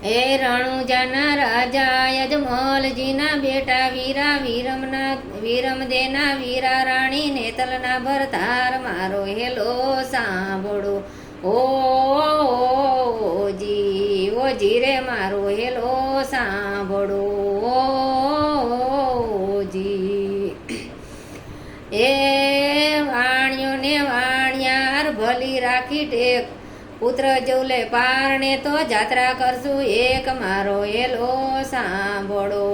એ રણુજાના રાજા યજમલજીના બેટા વીરા વીરમદેના વીરા રાણી નેતલના ભરતાર મારો હેલો સાંભળો ઓજી રે મારો હેલો સાંભળો ઓજી એ વાણિયોને વાણિયાર ભલી રાખી ટેક પુત્ર જવલે પારણે તો જાત્રા કરશું એક મારો હેલો સાંભળો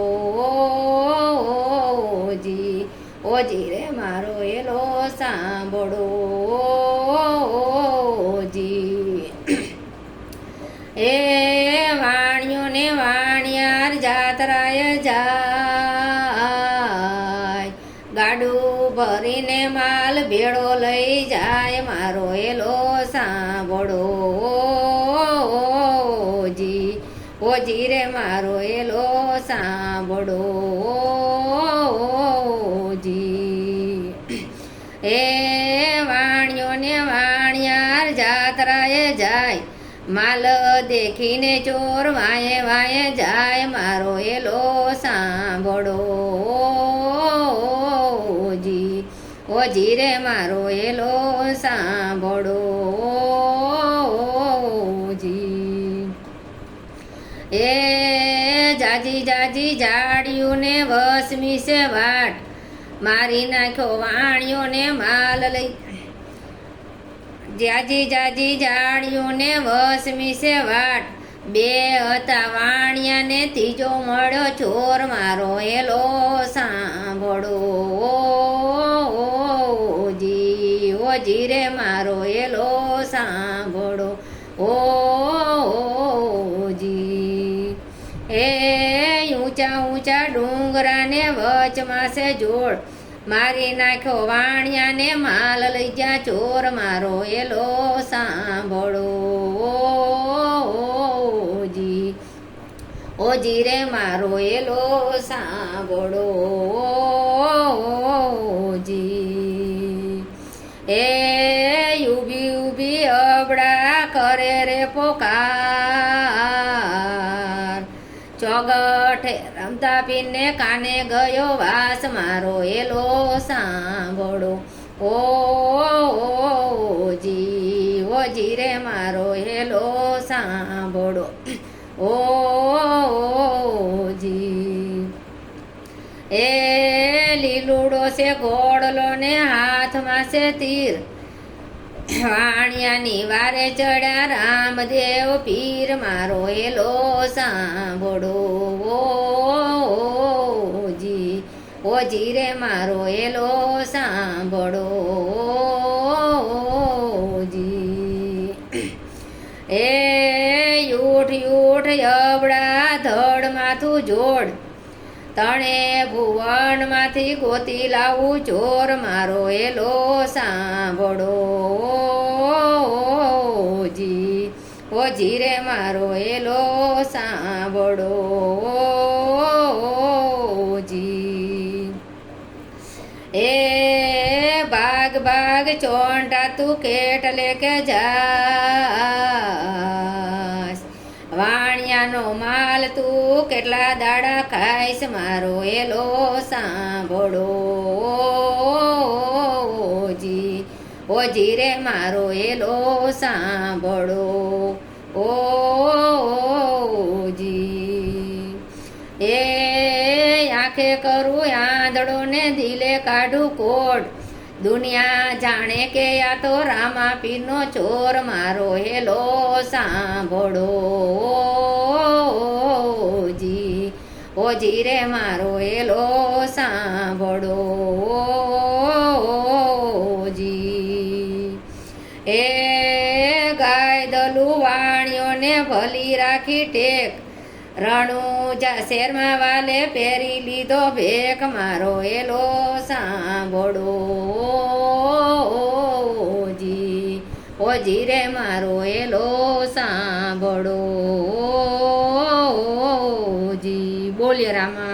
ઓજી રે મારો હેલો સાંભળો ઓજી એ વાણિયોને વાણિયાર જાત્રાએ જાય ગાડું ભરીને માલ ભેળો લઈ જાય મારો હેલો સાંભળો ઓજી રે મારો હેલો સાંભળો એ વાણિયોને વાણિયાર જાત્રાએ જાય માલ દેખીને ચોર વાયે વાયે જાય મારો હેલો સાંભળો ઓજી રે મારો હેલો સાંભળો એ જાજી જાજી જાડિયુંને વસમી છે વાટ મારી નાખ્યો વાણિયોને માલ લઈ જાજી જાજી જાડિયુંને વસમી છે વાટ બે હતા વાણિયાને ત્રીજો મળ્યો ચોર મારો હેલો સાંભળો ઓજી રે મારો હેલો સાંભળો ઓજી એ ઊંચા ઊંચા ડુંગરાને વચમાં છે જોડ મારી નાખ્યો વાણિયાને માલ લઈ જા ચોર મારો હેલો સાંભળો ઓજી રે મારો હેલો સાંભળો એ ઉભી ઉભી અબડા કરે રે પોકાર ચોગઠે રમતા પીને કાને ગયો વાસ મારો હેલો સાંભળો ઓજી રે મારો હેલો સાંભળો ઓજી એ લીલુડો છે ઘોડલો ને હાથમાં છે તીર વાણિયાની વારે ચડ્યા રામદેવ પીર મારો હેલો સાંભળો ઓજી રે મારો હેલો સાંભળો એ ઉઠ અબડા ધડ માથું જોડ તણે ભુવનમાંથી ગોતી લાવું ચોર મારો હેલો સાંભળો ઓજી રે મારો હેલો સાંભળો એ ભાગ ભાગ ચોંટા તું કેટલે કે જાસ વાણિયાનો માલ તું કેટલા દાડા ખાઈશ મારો હેલો સાંભળો ઓજી રે મારો હેલો સાંભળો એ આંખે કરું આંધળો ને દિલે કાઢું કોટ દુનિયા જાણે કે આ તો રામા પીરનો ચોર મારો હેલો સાંભળો ઓજી રે મારો હેલો સાંભળો એ ગાય દલું વાણિયોને ભલી રાખી ટેક રણુજા શેરમાં વાલે પહેરી લીધો ભેખ મારો હેલો સાંભળો ઓજી રે મારો હેલો સાંભળો બોલ્ય રામા